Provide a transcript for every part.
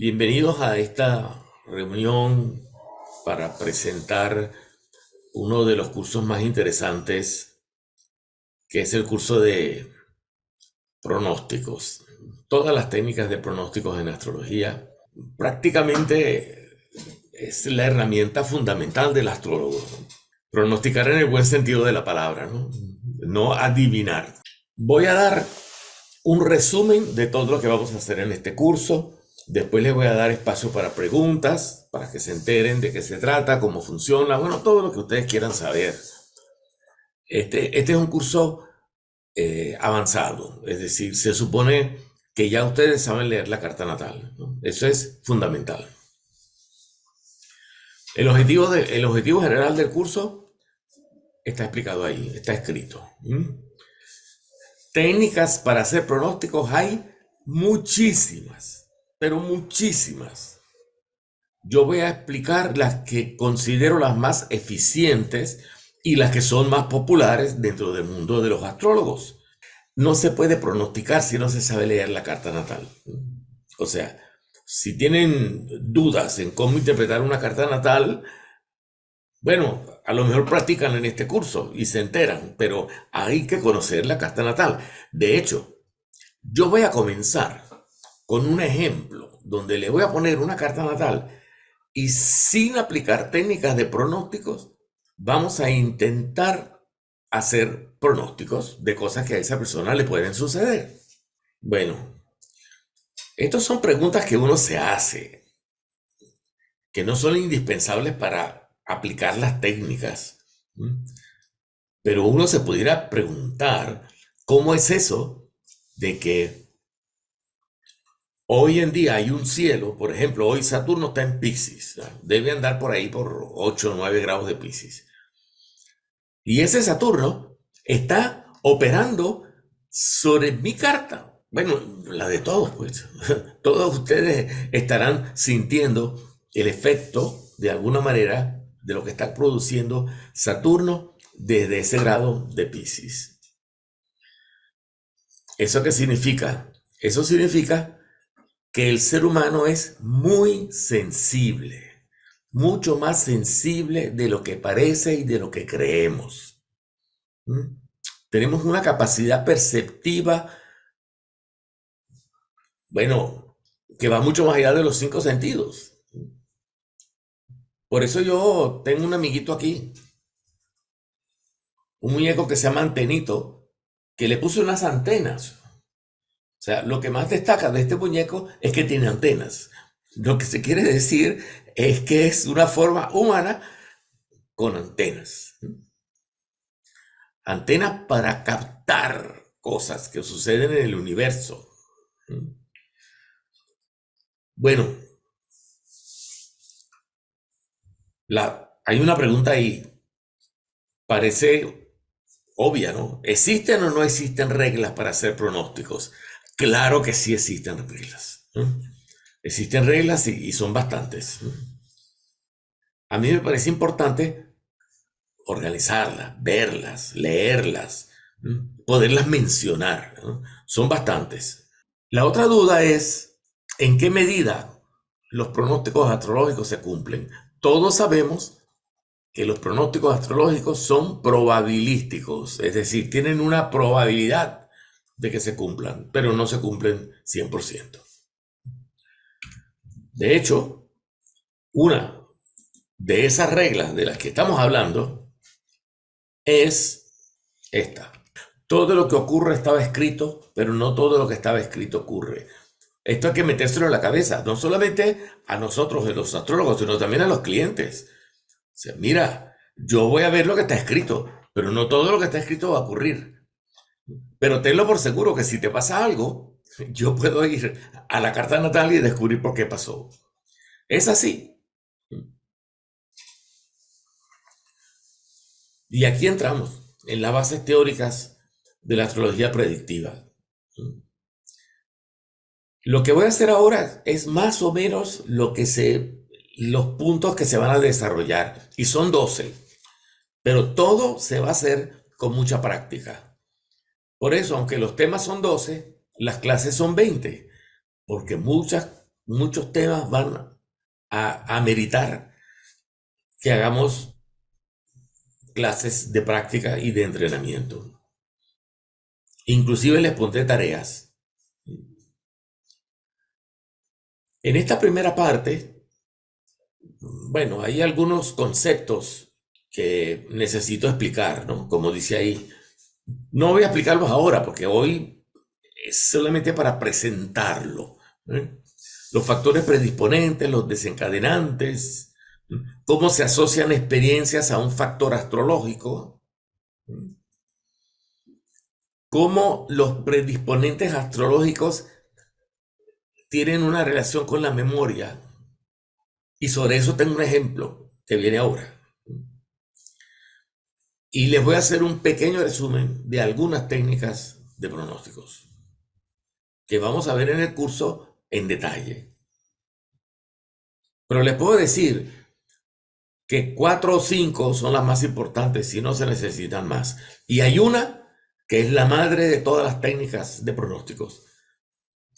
Bienvenidos a esta reunión para presentar uno de los cursos más interesantes, que es el curso de pronósticos. Todas las técnicas de pronósticos en astrología prácticamente es la herramienta fundamental del astrólogo, ¿no? Pronosticar en el buen sentido de la palabra, ¿no? No adivinar. Voy a dar un resumen de todo lo que vamos a hacer en este curso. Después les voy a dar espacio para preguntas, para que se enteren de qué se trata, cómo funciona, bueno, todo lo que ustedes quieran saber. Este es un curso avanzado, es decir, se supone que ya ustedes saben leer la carta natal, ¿no? Eso es fundamental. El objetivo general del curso está explicado ahí, está escrito. Técnicas para hacer pronósticos hay muchísimas, pero muchísimas. Yo voy a explicar las que considero las más eficientes y las que son más populares dentro del mundo de los astrólogos. No se puede pronosticar si no se sabe leer la carta natal. O sea, si tienen dudas en cómo interpretar una carta natal, bueno, a lo mejor practican en este curso y se enteran, pero hay que conocer la carta natal. De hecho, yo voy a comenzar con un ejemplo donde le voy a poner una carta natal y sin aplicar técnicas de pronósticos, vamos a intentar hacer pronósticos de cosas que a esa persona le pueden suceder. Bueno, estas son preguntas que uno se hace, que no son indispensables para aplicar las técnicas. Pero uno se pudiera preguntar, ¿cómo es eso de que hoy en día hay un cielo? Por ejemplo, hoy Saturno está en Piscis, ¿no? Debe andar por ahí por 8 o 9 grados de Piscis. Y ese Saturno está operando sobre mi carta. Bueno, la de todos, pues. Todos ustedes estarán sintiendo el efecto, de alguna manera, de lo que está produciendo Saturno desde ese grado de Piscis. ¿Eso qué significa? Eso significa que el ser humano es muy sensible, mucho más sensible de lo que parece y de lo que creemos. Tenemos una capacidad perceptiva, bueno, que va mucho más allá de los 5 sentidos. Por eso yo tengo un amiguito aquí, un muñeco que se llama Antenito, que le puse unas antenas. O sea, lo que más destaca de este muñeco es que tiene antenas. Lo que se quiere decir es que es una forma humana con antenas. Antenas para captar cosas que suceden en el universo. Bueno, hay una pregunta ahí. Parece obvia, ¿no? ¿Existen o no existen reglas para hacer pronósticos? Claro que sí existen reglas. Existen reglas y son bastantes. A mí me parece importante organizarlas, verlas, leerlas, poderlas mencionar, ¿no? Son bastantes. La otra duda es, ¿en qué medida los pronósticos astrológicos se cumplen? Todos sabemos que los pronósticos astrológicos son probabilísticos, es decir, tienen una probabilidad de que se cumplan, pero no se cumplen 100%. De hecho, una de esas reglas de las que estamos hablando es esta. Todo lo que ocurre estaba escrito, pero no todo lo que estaba escrito ocurre. Esto hay que metérselo en la cabeza, no solamente a nosotros, los astrólogos, sino también a los clientes. O sea, mira, yo voy a ver lo que está escrito, pero no todo lo que está escrito va a ocurrir. Pero tenlo por seguro que si te pasa algo, yo puedo ir a la carta natal y descubrir por qué pasó. Es así. Y aquí entramos en las bases teóricas de la astrología predictiva. Lo que voy a hacer ahora es más o menos los puntos que se van a desarrollar. Y son 12. Pero todo se va a hacer con mucha práctica. Por eso, aunque los temas son 12, las clases son 20. Porque muchas muchos temas van a meritar que hagamos clases de práctica y de entrenamiento. Inclusive les pondré tareas. En esta primera parte, bueno, hay algunos conceptos que necesito explicar, ¿no? Como dice ahí. No voy a explicarlos ahora porque hoy es solamente para presentarlo, ¿eh? Los factores predisponentes, los desencadenantes, cómo se asocian experiencias a un factor astrológico, cómo los predisponentes astrológicos tienen una relación con la memoria. Y sobre eso tengo un ejemplo que viene ahora. Y les voy a hacer un pequeño resumen de algunas técnicas de pronósticos que vamos a ver en el curso en detalle. Pero les puedo decir que 4 o 5 son las más importantes, si no se necesitan más. Y hay una que es la madre de todas las técnicas de pronósticos,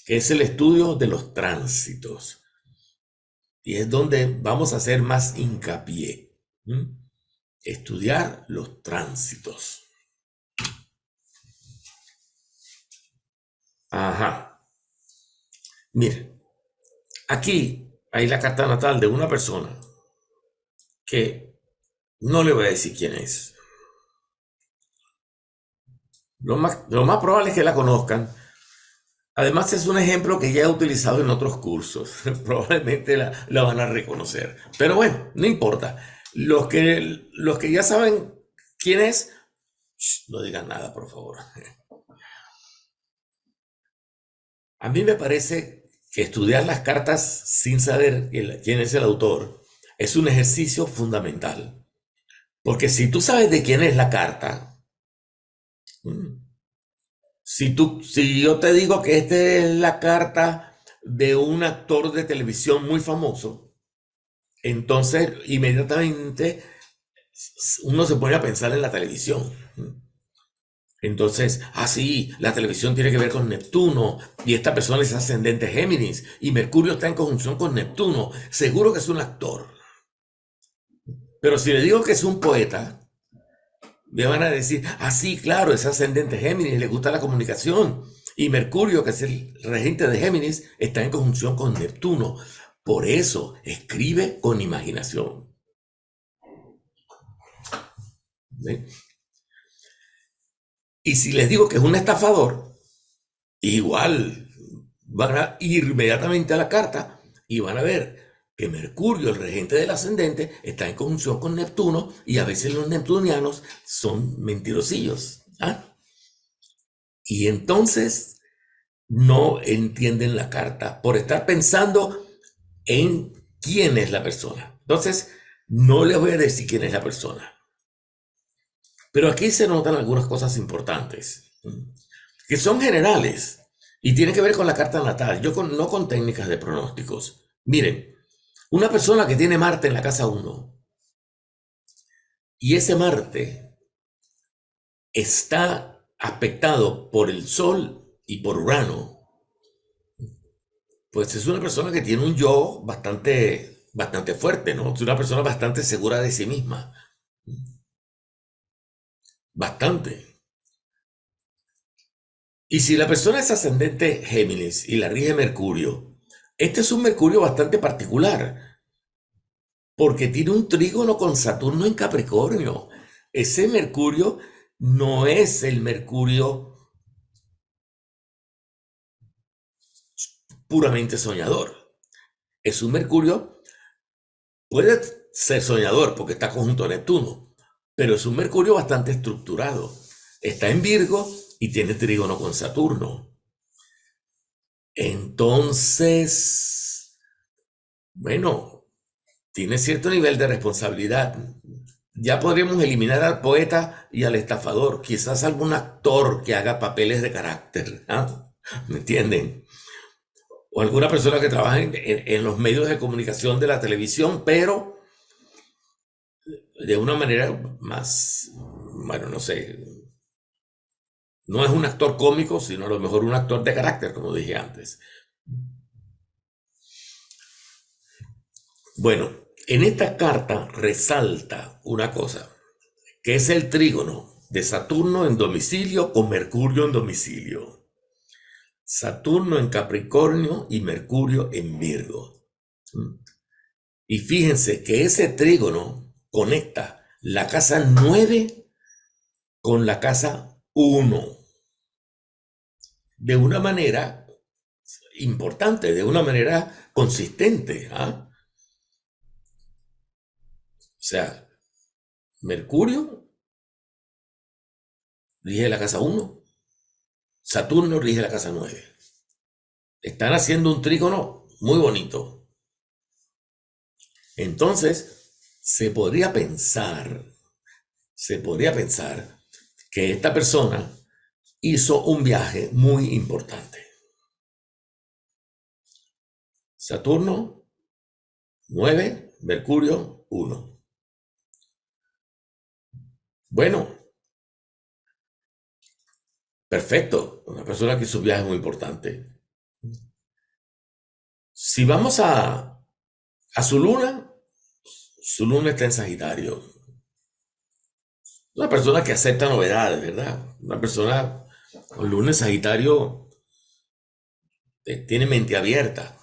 que es el estudio de los tránsitos. Y es donde vamos a hacer más hincapié. Estudiar los tránsitos. Ajá. Mire, aquí hay la carta natal de una persona que no le voy a decir quién es. Lo más probable es que la conozcan. Además es un ejemplo que ya he utilizado en otros cursos. Probablemente la van a reconocer. Pero bueno, no importa. Los que ya saben quién es, no digan nada, por favor. A mí me parece que estudiar las cartas sin saber quién es el autor es un ejercicio fundamental. Porque si tú sabes de quién es la carta, si yo te digo que esta es la carta de un actor de televisión muy famoso, entonces inmediatamente uno se pone a pensar en la televisión. Entonces, sí, la televisión tiene que ver con Neptuno y esta persona es ascendente Géminis y Mercurio está en conjunción con Neptuno. Seguro que es un actor. Pero si le digo que es un poeta, me van a decir, sí, claro, es ascendente Géminis, le gusta la comunicación. Y Mercurio, que es el regente de Géminis, está en conjunción con Neptuno. Por eso escribe con imaginación. ¿Ven? Y si les digo que es un estafador, igual van a ir inmediatamente a la carta y van a ver que Mercurio, el regente del ascendente, está en conjunción con Neptuno y a veces los neptunianos son mentirosillos. Y entonces no entienden la carta por estar pensando en quién es la persona. Entonces, no les voy a decir quién es la persona. Pero aquí se notan algunas cosas importantes, que son generales y tienen que ver con la carta natal, no con técnicas de pronósticos. Miren, una persona que tiene Marte en la casa 1 y ese Marte está aspectado por el Sol y por Urano, pues es una persona que tiene un yo bastante fuerte, ¿no? Es una persona bastante segura de sí misma. Bastante. Y si la persona es ascendente Géminis y la rige Mercurio, este es un Mercurio bastante particular, porque tiene un trígono con Saturno en Capricornio. Ese Mercurio no es el Mercurio puramente soñador. Es un Mercurio, puede ser soñador porque está conjunto a Neptuno, pero es un Mercurio bastante estructurado. Está en Virgo y tiene trígono con Saturno. Entonces, bueno, tiene cierto nivel de responsabilidad. Ya podríamos eliminar al poeta y al estafador, quizás algún actor que haga papeles de carácter, ¿me entienden? O alguna persona que trabaje en los medios de comunicación de la televisión, pero de una manera más, bueno, no sé, no es un actor cómico, sino a lo mejor un actor de carácter, como dije antes. Bueno, en esta carta resalta una cosa, que es el trígono de Saturno en domicilio con Mercurio en domicilio. Saturno en Capricornio y Mercurio en Virgo. Y fíjense que ese trígono conecta la casa 9 con la casa 1 de una manera importante, de una manera consistente. ¿Ah? O sea, Mercurio rige la casa 1, Saturno rige la casa 9. Están haciendo un trígono muy bonito. Entonces, se podría pensar que esta persona hizo un viaje muy importante. Saturno 9, Mercurio 1. Bueno, perfecto. Una persona que hizo un viaje muy importante. Si vamos a su luna está en Sagitario. Una persona que acepta novedades, ¿verdad? Una persona con luna en Sagitario tiene mente abierta.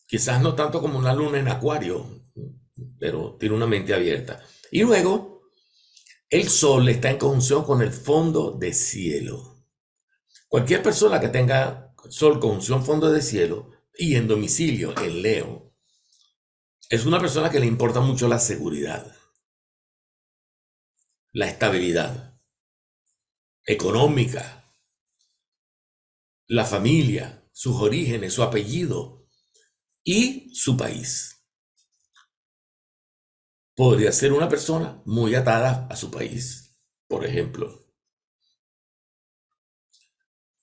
Quizás no tanto como una luna en Acuario, pero tiene una mente abierta. Y luego, el Sol está en conjunción con el fondo de cielo. Cualquier persona que tenga Sol conjunción fondo de cielo y en domicilio en Leo, es una persona que le importa mucho la seguridad, la estabilidad económica, la familia, sus orígenes, su apellido y su país. Podría ser una persona muy atada a su país, por ejemplo.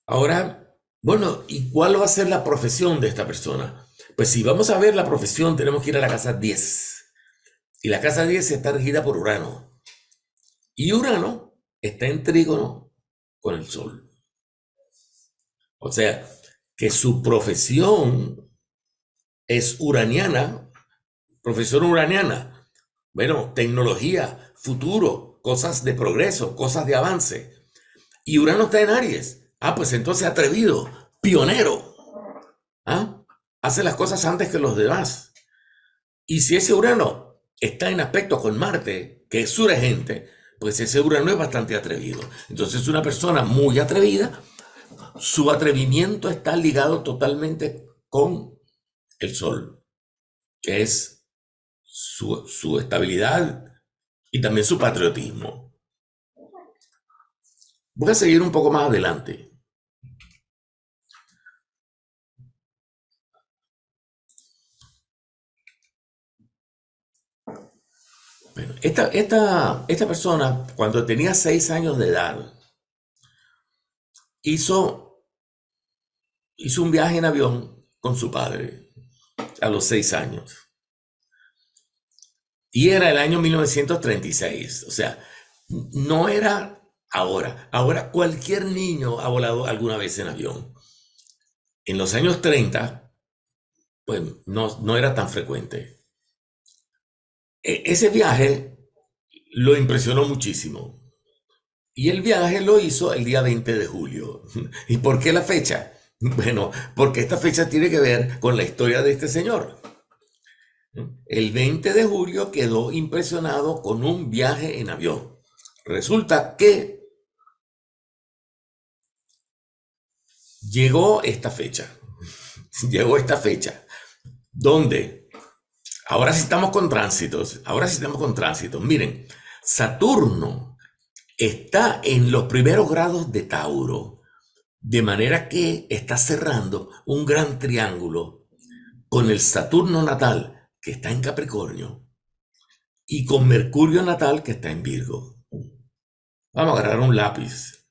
Ahora, bueno, ¿y cuál va a ser la profesión de esta persona? Pues si vamos a ver la profesión, tenemos que ir a la casa 10. Y la casa 10 está regida por Urano. Y Urano está en trígono con el Sol. O sea, que su profesión es uraniana, profesión uraniana. Bueno, tecnología, futuro, cosas de progreso, cosas de avance. Y Urano está en Aries. Ah, pues entonces atrevido, pionero. ¿Ah? Hace las cosas antes que los demás. Y si ese Urano está en aspecto con Marte, que es su regente, pues ese Urano es bastante atrevido. Entonces es una persona muy atrevida. Su atrevimiento está ligado totalmente con el Sol, que es su estabilidad y también su patriotismo. Voy a seguir un poco más adelante. Bueno, esta persona, cuando tenía 6 años de edad, hizo, hizo un viaje en avión con su padre a los 6 años. Y era el año 1936. O sea, no era ahora. Ahora cualquier niño ha volado alguna vez en avión. En los años 30, pues no era tan frecuente. Ese viaje lo impresionó muchísimo. Y el viaje lo hizo el día 20 de julio. ¿Y por qué la fecha? Bueno, porque esta fecha tiene que ver con la historia de este señor. El 20 de julio quedó impresionado con un viaje en avión. Resulta que llegó esta fecha. Llegó esta fecha. Donde ahora sí estamos con tránsitos. Ahora sí estamos con tránsitos. Miren, Saturno está en los primeros grados de Tauro. De manera que está cerrando un gran triángulo con el Saturno natal, que está en Capricornio, y con Mercurio natal, que está en Virgo. Vamos a agarrar un lápiz.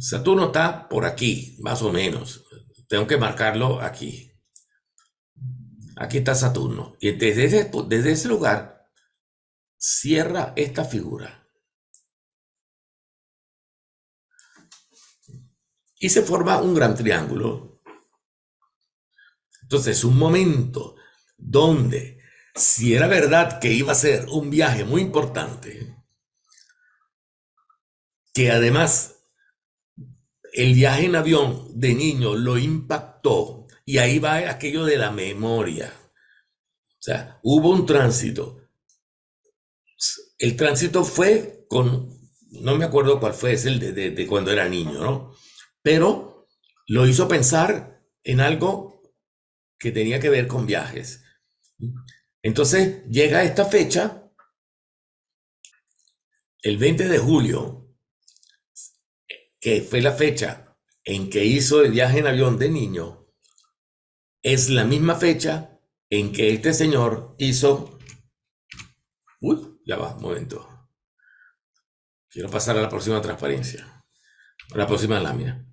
Saturno está por aquí, más o menos. Tengo que marcarlo aquí. Aquí está Saturno. Y desde ese lugar, cierra esta figura. Y se forma un gran triángulo. Entonces, un momento donde si era verdad que iba a ser un viaje muy importante, que además el viaje en avión de niño lo impactó, y ahí va aquello de la memoria. O sea, hubo un tránsito. El tránsito fue con, no me acuerdo cuál fue, es el de cuando era niño, ¿no? Pero lo hizo pensar en algo que tenía que ver con viajes. Entonces llega esta fecha, el 20 de julio, que fue la fecha en que hizo el viaje en avión de niño, es la misma fecha en que este señor hizo... Uy, ya va, un momento. Quiero pasar a la próxima transparencia, a la próxima lámina.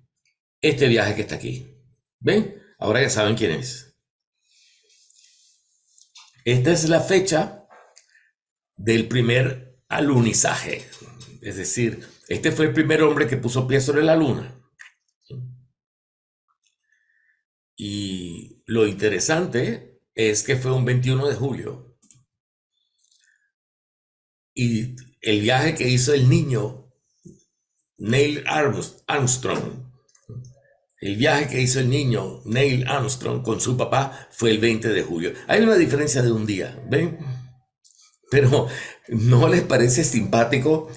Este viaje que está aquí. ¿Ven? Ahora ya saben quién es. Esta es la fecha del primer alunizaje. Es decir, este fue el primer hombre que puso pies sobre la luna. Y lo interesante es que fue un 21 de julio. Y el viaje que hizo el niño Neil Armstrong, el viaje que hizo el niño Neil Armstrong con su papá fue el 20 de julio. Hay una diferencia de un día, ¿ven? Pero ¿no les parece simpático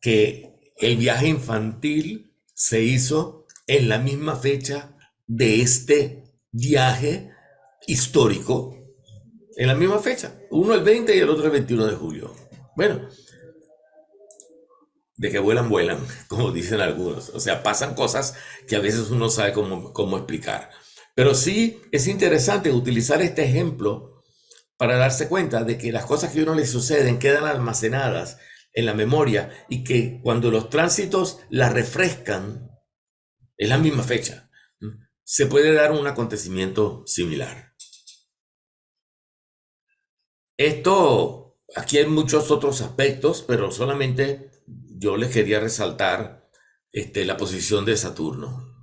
que el viaje infantil se hizo en la misma fecha de este viaje histórico? En la misma fecha. Uno el 20 y el otro el 21 de julio. Bueno, de que vuelan, vuelan, como dicen algunos. O sea, pasan cosas que a veces uno sabe cómo explicar. Pero sí es interesante utilizar este ejemplo para darse cuenta de que las cosas que a uno le suceden quedan almacenadas en la memoria y que cuando los tránsitos la refrescan, es la misma fecha, se puede dar un acontecimiento similar. Esto, aquí hay muchos otros aspectos, pero solamente yo les quería resaltar la posición de Saturno.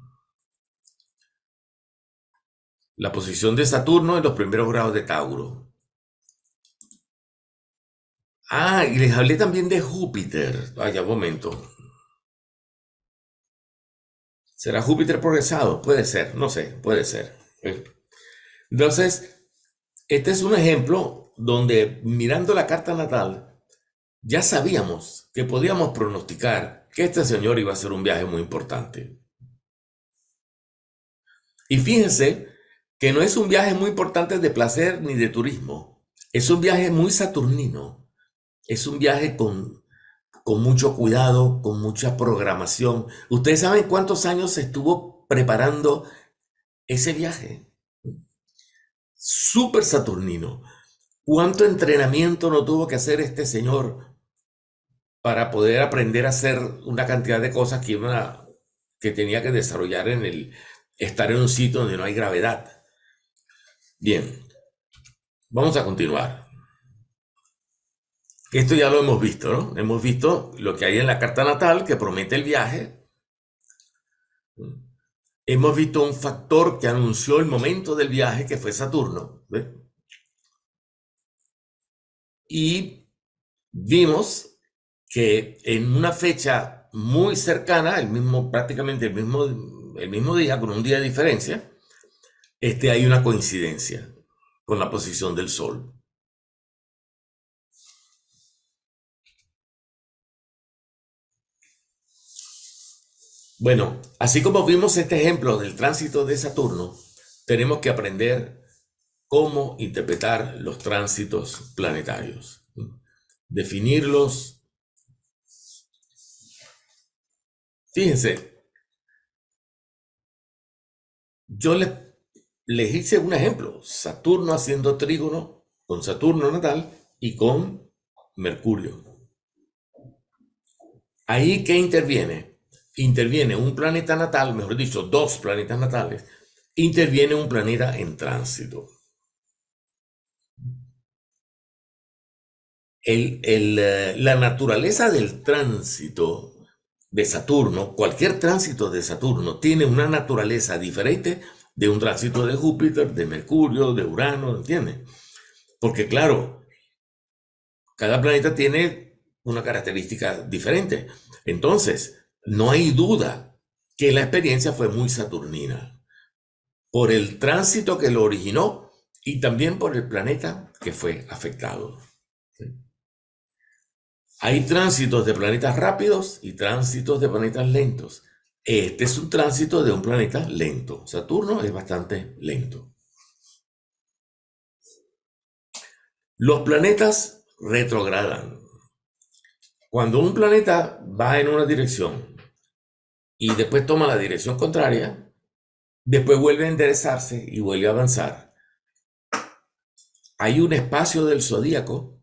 La posición de Saturno en los primeros grados de Tauro. Ah, y les hablé también de Júpiter. Vaya, un momento. ¿Será Júpiter progresado? Puede ser, no sé, puede ser. Entonces, este es un ejemplo donde mirando la carta natal, ya sabíamos que podíamos pronosticar que este señor iba a hacer un viaje muy importante. Y fíjense que no es un viaje muy importante de placer ni de turismo. Es un viaje muy saturnino. Es un viaje con mucho cuidado, con mucha programación. ¿Ustedes saben cuántos años se estuvo preparando ese viaje? Súper saturnino. ¿Cuánto entrenamiento no tuvo que hacer este señor para poder aprender a hacer una cantidad de cosas que tenía que desarrollar estar en un sitio donde no hay gravedad? Bien, vamos a continuar. Esto ya lo hemos visto, ¿no? Hemos visto lo que hay en la carta natal que promete el viaje. Hemos visto un factor que anunció el momento del viaje, que fue Saturno. ¿Ve? Y vimos que en una fecha muy cercana, prácticamente el mismo día, con un día de diferencia, hay una coincidencia con la posición del Sol. Bueno, así como vimos este ejemplo del tránsito de Saturno, tenemos que aprender cómo interpretar los tránsitos planetarios, definirlos. Fíjense, yo les hice un ejemplo, Saturno haciendo trígono con Saturno natal y con Mercurio. Ahí, ¿qué interviene? Interviene un planeta natal, mejor dicho, dos planetas natales, interviene un planeta en tránsito. La naturaleza del tránsito de Saturno, cualquier tránsito de Saturno, tiene una naturaleza diferente de un tránsito de Júpiter, de Mercurio, de Urano, ¿entiendes? Porque claro, cada planeta tiene una característica diferente. Entonces, no hay duda que la experiencia fue muy saturnina por el tránsito que lo originó y también por el planeta que fue afectado. Hay tránsitos de planetas rápidos y tránsitos de planetas lentos. Este es un tránsito de un planeta lento. Saturno es bastante lento. Los planetas retrogradan. Cuando un planeta va en una dirección y después toma la dirección contraria, después vuelve a enderezarse y vuelve a avanzar. Hay un espacio del zodíaco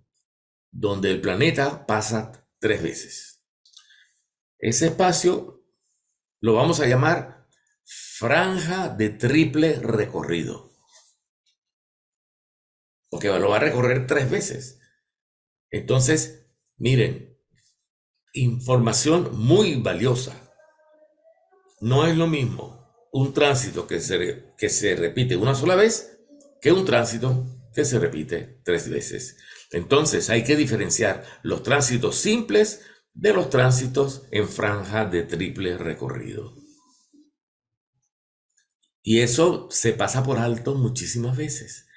donde el planeta pasa 3 veces. Ese espacio lo vamos a llamar franja de triple recorrido, porque lo va a recorrer 3 veces. Entonces, miren, información muy valiosa. No es lo mismo un tránsito que se repite una sola vez que un tránsito que se repite 3 veces. Entonces hay que diferenciar los tránsitos simples de los tránsitos en franja de triple recorrido. Y eso se pasa por alto muchísimas veces.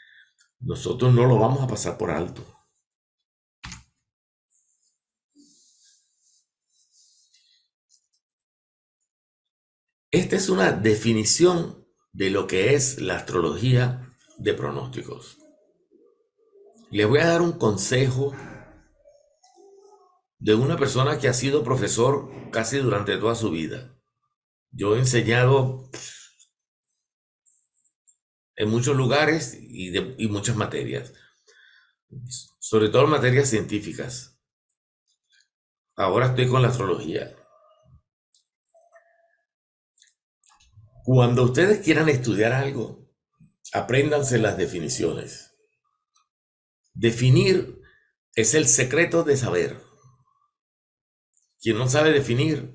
Nosotros no lo vamos a pasar por alto. Esta es una definición de lo que es la astrología de pronósticos. Les voy a dar un consejo de una persona que ha sido profesor casi durante toda su vida. Yo he enseñado en muchos lugares y muchas materias, sobre todo materias científicas. Ahora estoy con la astrología. Cuando ustedes quieran estudiar algo, apréndanse las definiciones. Definir es el secreto de saber. Quien no sabe definir,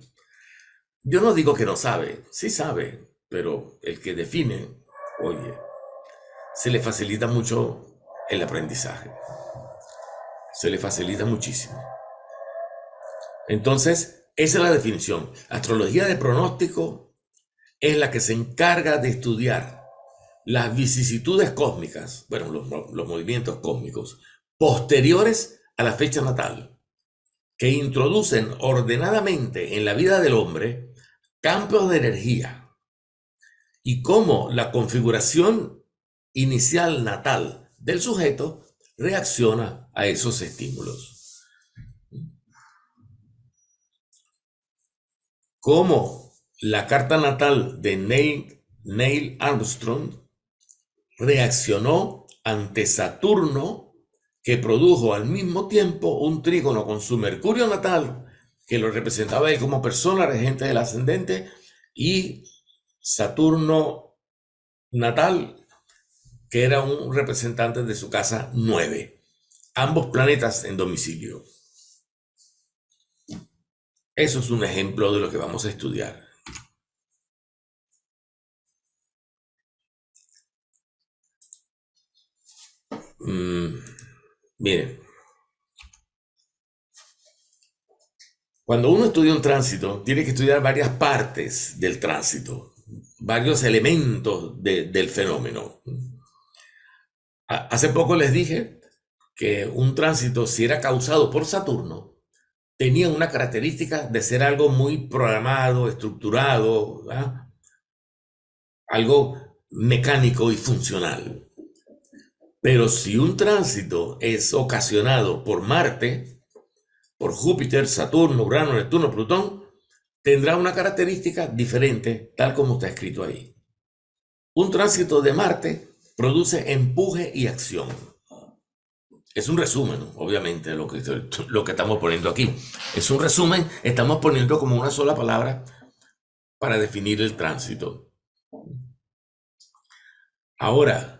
yo no digo que no sabe, sí sabe, pero el que define, oye, se le facilita mucho el aprendizaje. Se le facilita muchísimo. Entonces, esa es la definición. Astrología de pronóstico es la que se encarga de estudiar las vicisitudes cósmicas, bueno, los movimientos cósmicos, posteriores a la fecha natal, que introducen ordenadamente en la vida del hombre campos de energía y cómo la configuración inicial natal del sujeto reacciona a esos estímulos. Cómo la carta natal de Neil Armstrong reaccionó ante Saturno, que produjo al mismo tiempo un trígono con su Mercurio natal, que lo representaba él como persona regente del ascendente, y Saturno natal, que era un representante de su casa 9. Ambos planetas en domicilio. Eso es un ejemplo de lo que vamos a estudiar. Miren, cuando uno estudia un tránsito, tiene que estudiar varias partes del tránsito, varios elementos del fenómeno. Hace poco les dije que un tránsito, si era causado por Saturno, tenía una característica de ser algo muy programado, estructurado, ¿verdad? Algo mecánico y funcional. Pero si un tránsito es ocasionado por Marte, por Júpiter, Saturno, Urano, Neptuno, Plutón, tendrá una característica diferente, tal como está escrito ahí. Un tránsito de Marte produce empuje y acción. Es un resumen, obviamente, lo que estamos poniendo aquí. Es un resumen, estamos poniendo como una sola palabra para definir el tránsito. Ahora,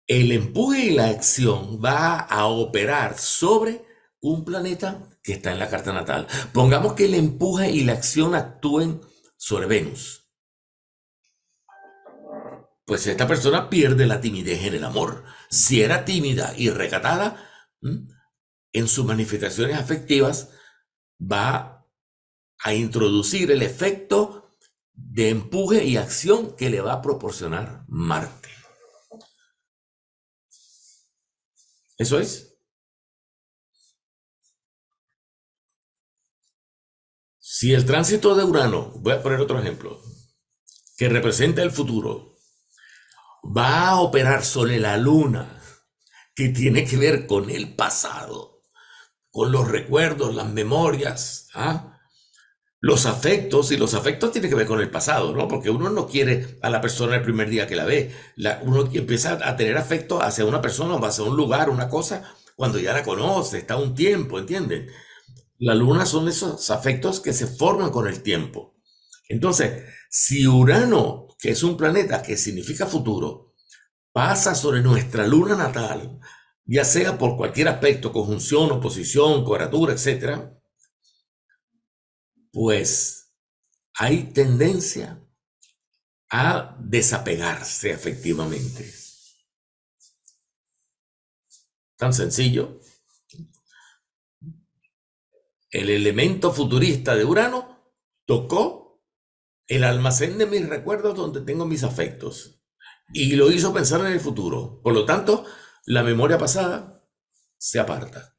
el empuje y la acción va a operar sobre un planeta que está en la carta natal. Pongamos que el empuje y la acción actúen sobre Venus. pues esta persona pierde la timidez en el amor. Si era tímida y recatada, en sus manifestaciones afectivas va a introducir el efecto de empuje y acción que le va a proporcionar Marte. Eso es. Si el tránsito de Urano, voy a poner otro ejemplo, que representa el futuro, va a operar sobre la Luna, que tiene que ver con el pasado, con los recuerdos, las memorias, los afectos, y los afectos tienen que ver con el pasado, ¿no? Porque uno no quiere a la persona el primer día que la ve. Uno empieza a tener afecto hacia una persona o hacia un lugar, una cosa, cuando ya la conoce, está un tiempo, ¿entienden? La luna son esos afectos que se forman con el tiempo. Entonces, si Urano, que es un planeta que significa futuro, pasa sobre nuestra luna natal, ya sea por cualquier aspecto, conjunción, oposición, cuadratura, etc., pues hay tendencia a desapegarse efectivamente. Tan sencillo. El elemento futurista de Urano tocó el almacén de mis recuerdos donde tengo mis afectos y lo hizo pensar en el futuro. Por lo tanto, la memoria pasada se aparta.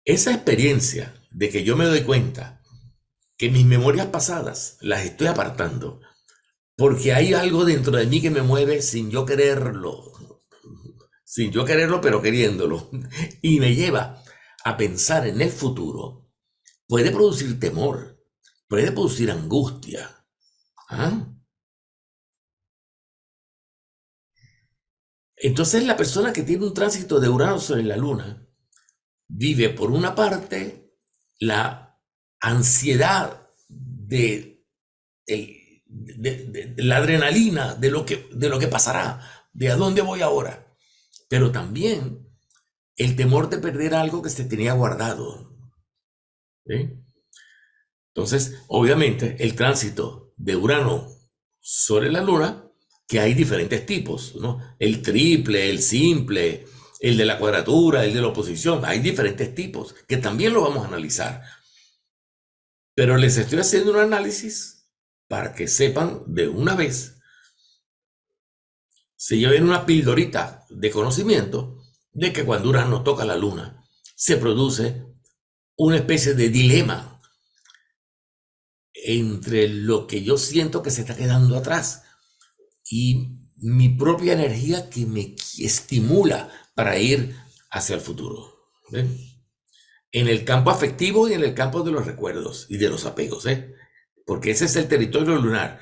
Esa experiencia de que yo me doy cuenta que mis memorias pasadas las estoy apartando porque hay algo dentro de mí que me mueve sin yo quererlo, pero queriéndolo, y me lleva a pensar en el futuro, puede producir temor, puede producir angustia. Entonces la persona que tiene un tránsito de Urano sobre la Luna vive, por una parte, la ansiedad de la adrenalina de lo que pasará, de a dónde voy ahora, pero también el temor de perder algo que se tenía guardado. ¿Sí? Entonces, obviamente, el tránsito de Urano sobre la Luna, que hay diferentes tipos, ¿no? El triple, el simple, el de la cuadratura, el de la oposición, hay diferentes tipos que también lo vamos a analizar. Pero les estoy haciendo un análisis para que sepan de una vez, se lleven una pildorita de conocimiento de que cuando Urano toca la Luna, se produce una especie de dilema entre lo que yo siento que se está quedando atrás y mi propia energía que me estimula para ir hacia el futuro. ¿Ven? En el campo afectivo y en el campo de los recuerdos y de los apegos, porque ese es el territorio lunar.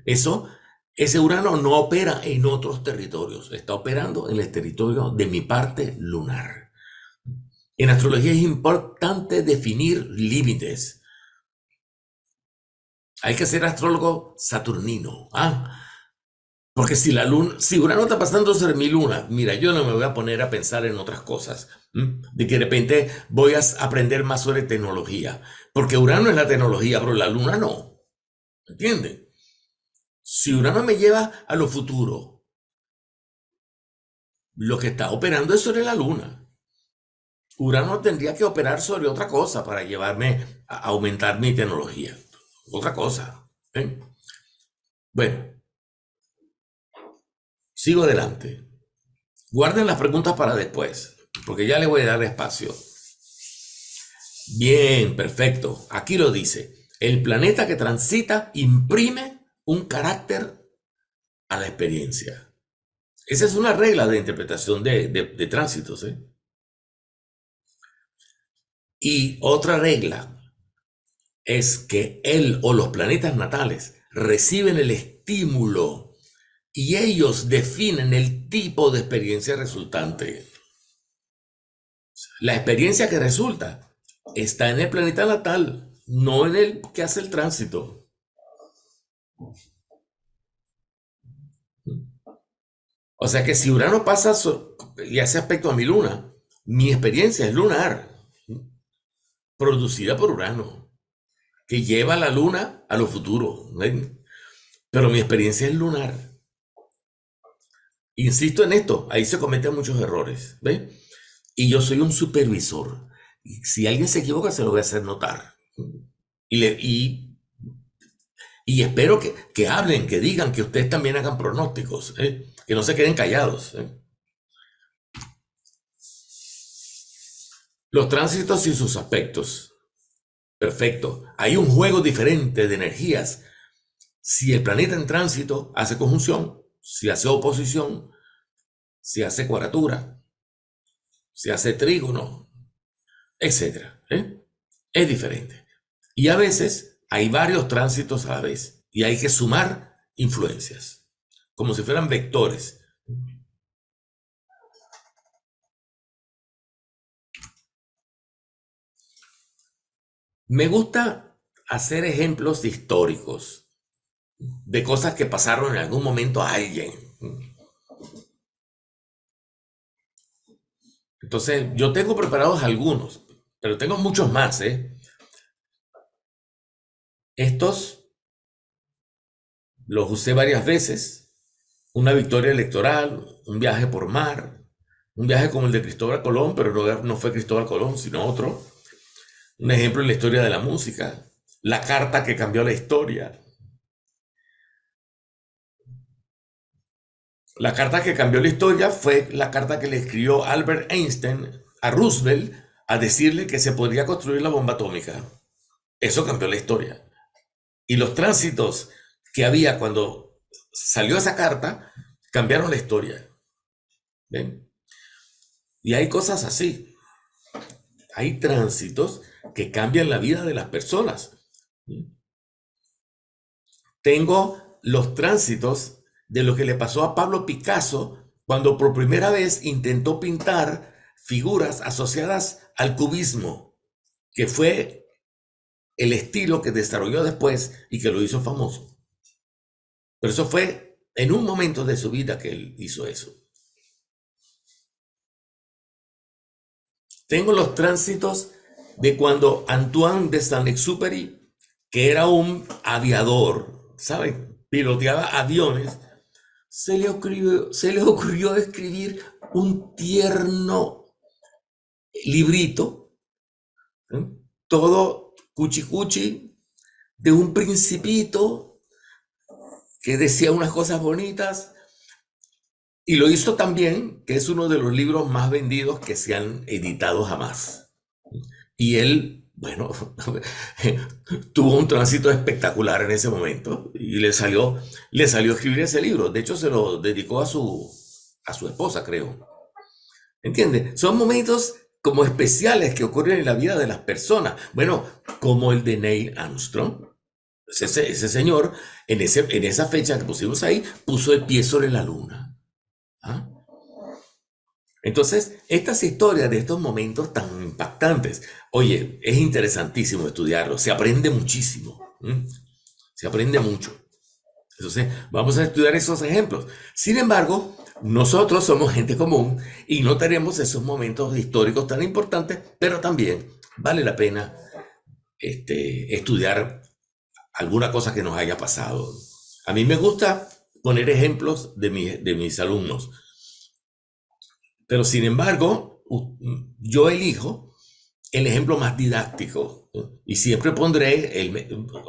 Ese Urano no opera en otros territorios, está operando en el territorio de mi parte lunar. En astrología es importante definir límites. Hay que ser astrólogo saturnino, porque si Urano está pasando sobre mi luna, mira, yo no me voy a poner a pensar en otras cosas, de que de repente voy a aprender más sobre tecnología, porque Urano es la tecnología, pero la luna no, ¿entienden? Si Urano me lleva a lo futuro, lo que está operando es sobre la luna. Urano tendría que operar sobre otra cosa para llevarme a aumentar mi tecnología, otra cosa. Bueno, sigo adelante. Guarden las preguntas para después, porque ya le voy a dar espacio. Bien, perfecto. Aquí lo dice. El planeta que transita imprime un carácter a la experiencia. Esa es una regla de interpretación de tránsitos. Y otra regla es que él o los planetas natales reciben el estímulo y ellos definen el tipo de experiencia resultante. La experiencia que resulta está en el planeta natal, no en el que hace el tránsito. O sea que si Urano pasa y hace aspecto a mi luna, mi experiencia es lunar, producida por Urano. que lleva la luna a lo futuro, ¿ven? Pero mi experiencia es lunar. Insisto en esto, ahí se cometen muchos errores, ¿ven? Y yo soy un supervisor. Y si alguien se equivoca, se lo voy a hacer notar. Y, y espero que hablen, que digan, que ustedes también hagan pronósticos, ¿eh? Que no se queden callados, ¿eh? Los tránsitos y sus aspectos. Perfecto. Hay un juego diferente de energías. Si el planeta en tránsito hace conjunción, si hace oposición, si hace cuadratura, si hace trígono, etcétera, ¿eh? Es diferente. Y a veces hay varios tránsitos a la vez y hay que sumar influencias, como si fueran vectores. Me gusta hacer ejemplos históricos de cosas que pasaron en algún momento a alguien. Entonces, yo tengo preparados algunos, pero tengo muchos más, ¿eh? Estos los usé varias veces. Una victoria electoral, un viaje por mar, un viaje como el de Cristóbal Colón, pero no fue Cristóbal Colón, sino otro. Un ejemplo en la historia de la música. La carta que cambió la historia. La carta que cambió la historia fue la carta que le escribió Albert Einstein a Roosevelt a decirle que se podría construir la bomba atómica. Eso cambió la historia. Y los tránsitos que había cuando salió esa carta cambiaron la historia. ¿Ven? Y hay cosas así. Hay tránsitos que cambian la vida de las personas. Tengo los tránsitos de lo que le pasó a Pablo Picasso cuando por primera vez intentó pintar figuras asociadas al cubismo, que fue el estilo que desarrolló después y que lo hizo famoso. Pero eso fue en un momento de su vida que él hizo eso. Tengo los tránsitos de cuando Antoine de Saint-Exupéry, que era un aviador, ¿saben? Piloteaba aviones, se le ocurrió escribir un tierno librito, ¿eh? Todo cuchi cuchi, de un principito que decía unas cosas bonitas, y lo hizo también, que es uno de los libros más vendidos que se han editado jamás. Y él, bueno, tuvo un tránsito espectacular en ese momento y le salió escribir ese libro. De hecho, se lo dedicó a su esposa, creo. ¿Entiendes? Son momentos como especiales que ocurren en la vida de las personas. Bueno, como el de Neil Armstrong. Ese señor, en esa fecha que pusimos ahí, puso el pie sobre la luna. ¿Ah? Entonces, estas historias de estos momentos tan impactantes, oye, es interesantísimo estudiarlo, se aprende muchísimo, ¿m? Se aprende mucho. Entonces, vamos a estudiar esos ejemplos. Sin embargo, nosotros somos gente común y no tenemos esos momentos históricos tan importantes, pero también vale la pena estudiar alguna cosa que nos haya pasado. A mí me gusta poner ejemplos de mis alumnos. Pero sin embargo, yo elijo el ejemplo más didáctico, ¿no? Y siempre pondré,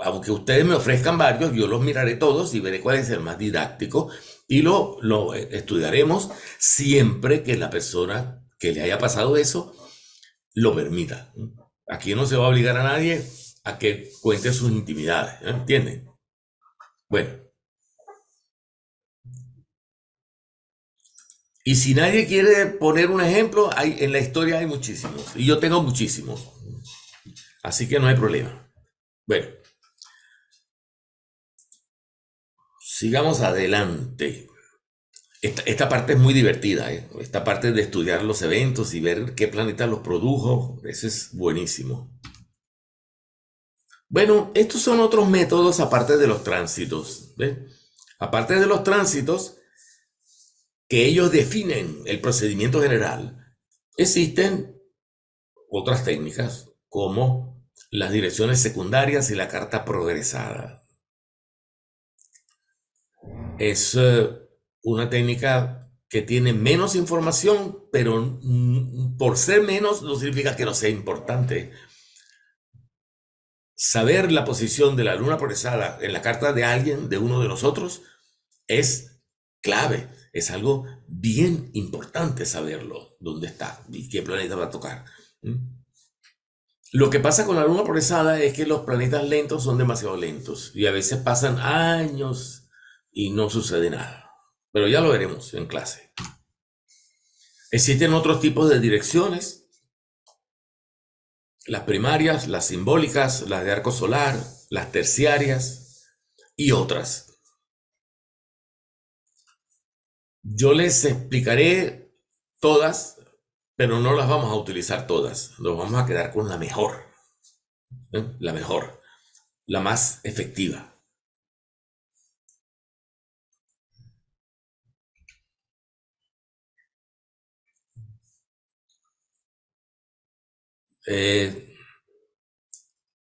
aunque ustedes me ofrezcan varios, yo los miraré todos y veré cuál es el más didáctico y lo estudiaremos siempre que la persona que le haya pasado eso lo permita. Aquí no se va a obligar a nadie a que cuente sus intimidades, ¿no? ¿Entienden? Bueno. Y si nadie quiere poner un ejemplo, en la historia hay muchísimos. Y yo tengo muchísimos. Así que no hay problema. Bueno, sigamos adelante. Esta parte es muy divertida, ¿eh? Esta parte de estudiar los eventos y ver qué planeta los produjo, eso es buenísimo. Bueno, estos son otros métodos aparte de los tránsitos. ¿Ves? Aparte de los tránsitos, que ellos definen el procedimiento general, existen otras técnicas como las direcciones secundarias y la carta progresada. Es una técnica que tiene menos información, pero por ser menos no significa que no sea importante. Saber la posición de la luna progresada en la carta de alguien, de uno de nosotros, es clave. Es algo bien importante saberlo, dónde está y qué planeta va a tocar. Lo que pasa con la luna progresada es que los planetas lentos son demasiado lentos y a veces pasan años y no sucede nada. Pero ya lo veremos en clase. Existen otros tipos de direcciones, las primarias, las simbólicas, las de arco solar, las terciarias y otras. Yo les explicaré todas, pero no las vamos a utilizar todas. Nos vamos a quedar con la mejor, la mejor, la más efectiva.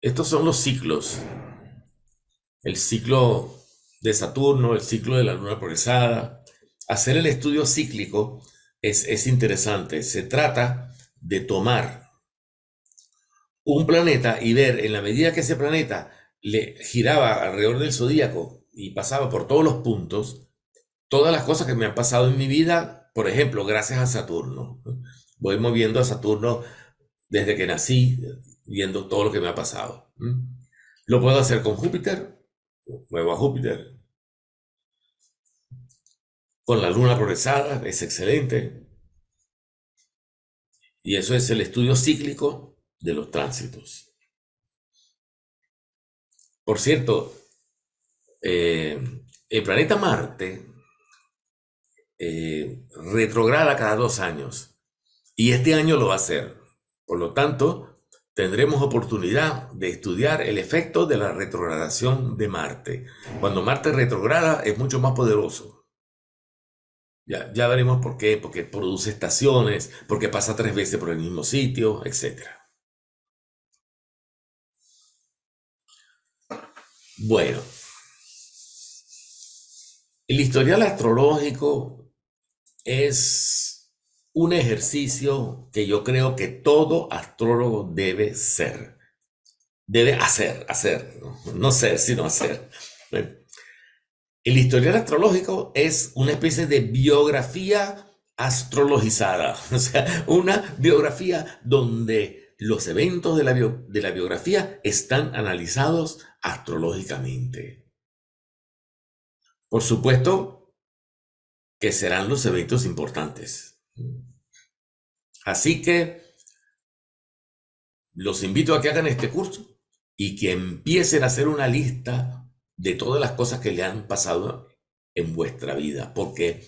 Estos son los ciclos. El ciclo de Saturno, el ciclo de la luna progresada. Hacer el estudio cíclico es interesante. Se trata de tomar un planeta y ver en la medida que ese planeta le giraba alrededor del zodíaco y pasaba por todos los puntos, todas las cosas que me han pasado en mi vida, por ejemplo, gracias a Saturno. Voy moviendo a Saturno desde que nací, viendo todo lo que me ha pasado. Lo puedo hacer con Júpiter, muevo a Júpiter. Con la luna progresada, es excelente. Y eso es el estudio cíclico de los tránsitos. Por cierto, el planeta Marte retrograda cada 2 años. Y este año lo va a hacer. Por lo tanto, tendremos oportunidad de estudiar el efecto de la retrogradación de Marte. Cuando Marte retrograda es mucho más poderoso. Ya veremos por qué, porque produce estaciones, porque pasa 3 veces por el mismo sitio, etc. Bueno, el historial astrológico es un ejercicio que yo creo que todo astrólogo debe hacer, no ser, sino hacer. El historial astrológico es una especie de biografía astrologizada, o sea, una biografía donde los eventos de la biografía están analizados astrológicamente. Por supuesto que serán los eventos importantes. Así que los invito a que hagan este curso y que empiecen a hacer una lista de todas las cosas que le han pasado en vuestra vida, porque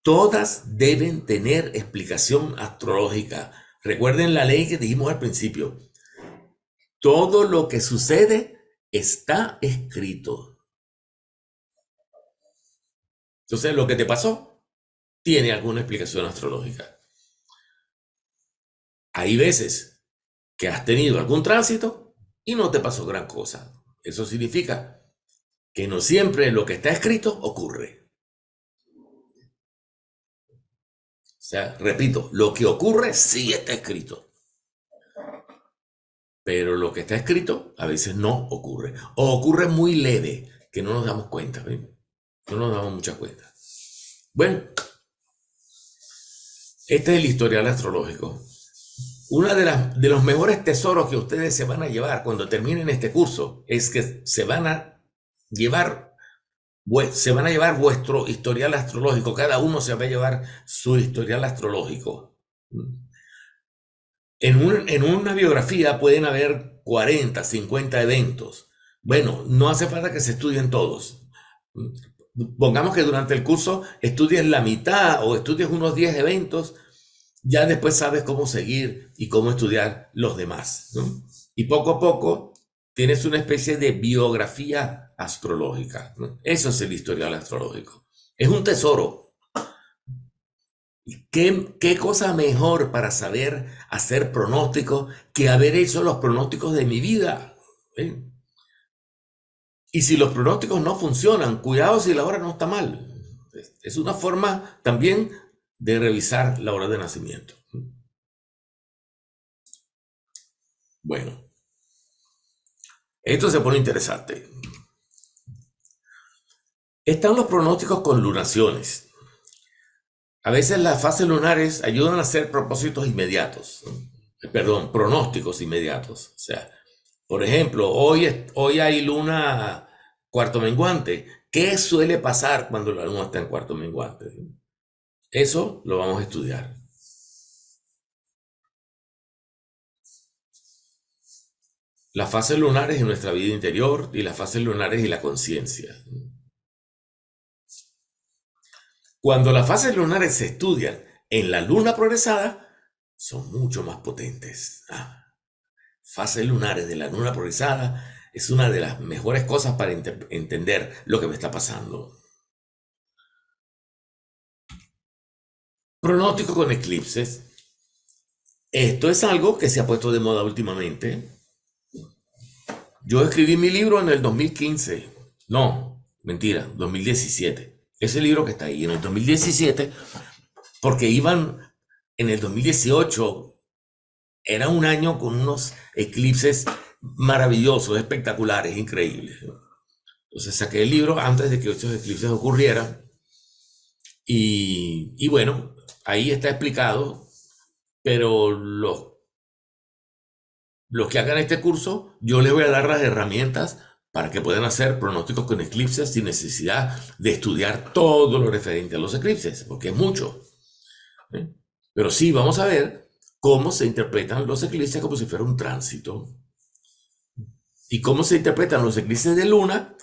todas deben tener explicación astrológica. Recuerden la ley que dijimos al principio. Todo lo que sucede está escrito. Entonces, lo que te pasó tiene alguna explicación astrológica. Hay veces que has tenido algún tránsito y no te pasó gran cosa. Eso significa que no siempre lo que está escrito ocurre. O sea, repito, lo que ocurre sí está escrito. Pero lo que está escrito a veces no ocurre. O ocurre muy leve, que no nos damos cuenta. ¿Ven? No nos damos mucha cuenta. Bueno, este es el historial astrológico. Uno de los mejores tesoros que ustedes se van a llevar cuando terminen este curso es que se van a llevar vuestro historial astrológico. Cada uno se va a llevar su historial astrológico. En una biografía pueden haber 40, 50 eventos. Bueno, no hace falta que se estudien todos. Pongamos que durante el curso estudies la mitad o estudies unos 10 eventos, ya después sabes cómo seguir y cómo estudiar los demás, ¿no? Y poco a poco tienes una especie de biografía astrológica, ¿no? Eso es el historial astrológico. Es un tesoro. ¿Qué cosa mejor para saber hacer pronósticos que haber hecho los pronósticos de mi vida? ¿Eh? Y si los pronósticos no funcionan, cuidado si la hora no está mal. Es una forma también de revisar la hora de nacimiento. Bueno, esto se pone interesante. Están los pronósticos con lunaciones. A veces las fases lunares ayudan a hacer propósitos inmediatos. Perdón, pronósticos inmediatos. O sea, por ejemplo, hoy hay luna cuarto menguante. ¿Qué suele pasar cuando la luna está en cuarto menguante? Eso lo vamos a estudiar. Las fases lunares en nuestra vida interior y las fases lunares y la conciencia. Cuando las fases lunares se estudian en la luna progresada, son mucho más potentes. Fases lunares de la luna progresada es una de las mejores cosas para entender lo que me está pasando. Pronóstico con eclipses. Esto es algo que se ha puesto de moda últimamente. Yo escribí mi libro en el 2015. No, mentira, 2017. Ese libro que está ahí en el 2017, porque iban en el 2018, era un año con unos eclipses maravillosos, espectaculares, increíbles. Entonces saqué el libro antes de que estos eclipses ocurrieran. Y bueno, ahí está explicado, pero los que hagan este curso, yo les voy a dar las herramientas para que puedan hacer pronósticos con eclipses sin necesidad de estudiar todo lo referente a los eclipses, porque es mucho. ¿Eh? Pero sí, vamos a ver cómo se interpretan los eclipses como si fuera un tránsito. Y cómo se interpretan los eclipses de luna,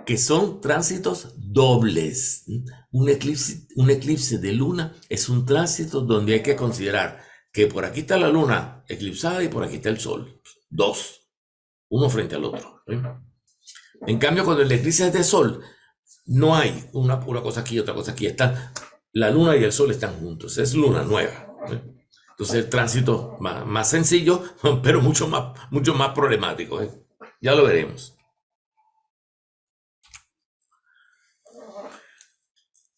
que son tránsitos dobles. Un eclipse de luna es un tránsito donde hay que considerar que por aquí está la luna eclipsada y por aquí está el sol. Dos, uno frente al otro. ¿Eh? En cambio, cuando el eclipse es de sol, no hay una cosa aquí y otra cosa aquí. La luna y el sol están juntos. Es luna nueva. ¿Eh? Entonces el tránsito más sencillo, pero mucho más problemático. ¿Eh? Ya lo veremos.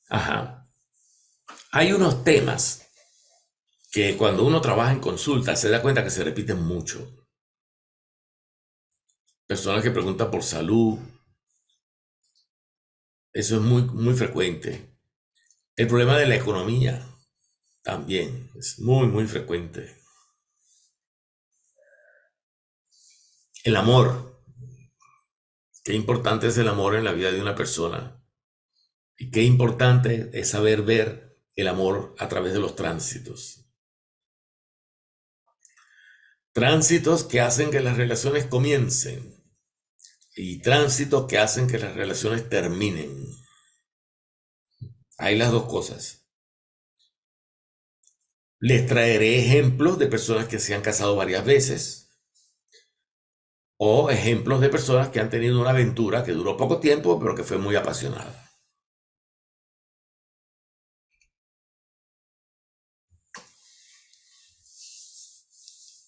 Ajá. Hay unos temas que cuando uno trabaja en consulta se da cuenta que se repiten mucho. Personas que preguntan por salud, eso es muy frecuente. El problema de la economía también es muy frecuente. El amor, qué importante es el amor en la vida de una persona y qué importante es saber ver el amor a través de los tránsitos. Tránsitos que hacen que las relaciones comiencen y tránsitos que hacen que las relaciones terminen. Hay las dos cosas. Les traeré ejemplos de personas que se han casado varias veces o ejemplos de personas que han tenido una aventura que duró poco tiempo pero que fue muy apasionada.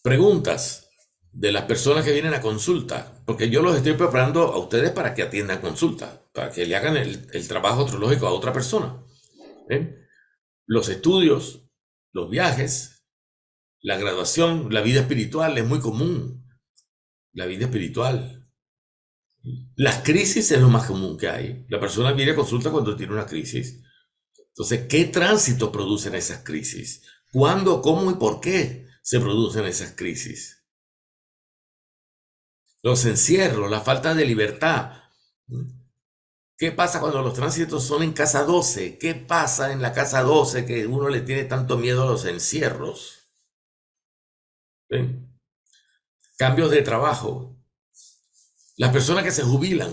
Preguntas de las personas que vienen a consulta, porque yo los estoy preparando a ustedes para que atiendan consulta, para que le hagan el trabajo astrológico a otra persona. ¿Eh? Los estudios, los viajes, la graduación, la vida espiritual es muy común. La vida espiritual. Las crisis es lo más común que hay. La persona viene a consulta cuando tiene una crisis. Entonces, ¿qué tránsito producen esas crisis? ¿Cuándo, cómo y por qué se producen esas crisis? Los encierros, la falta de libertad. ¿Qué pasa cuando los tránsitos son en casa 12? ¿Qué pasa en la casa 12 que uno le tiene tanto miedo a los encierros? ¿Ven? Cambios de trabajo. Las personas que se jubilan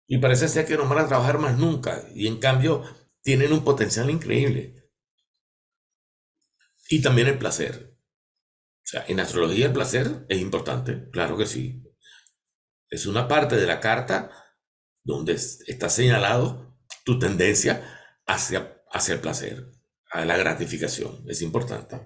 y parece ser que no van a trabajar más nunca y en cambio tienen un potencial increíble. Y también el placer. O sea, en astrología el placer es importante, claro que sí. Es una parte de la carta donde está señalado tu tendencia hacia hacia el placer, a la gratificación. Es importante.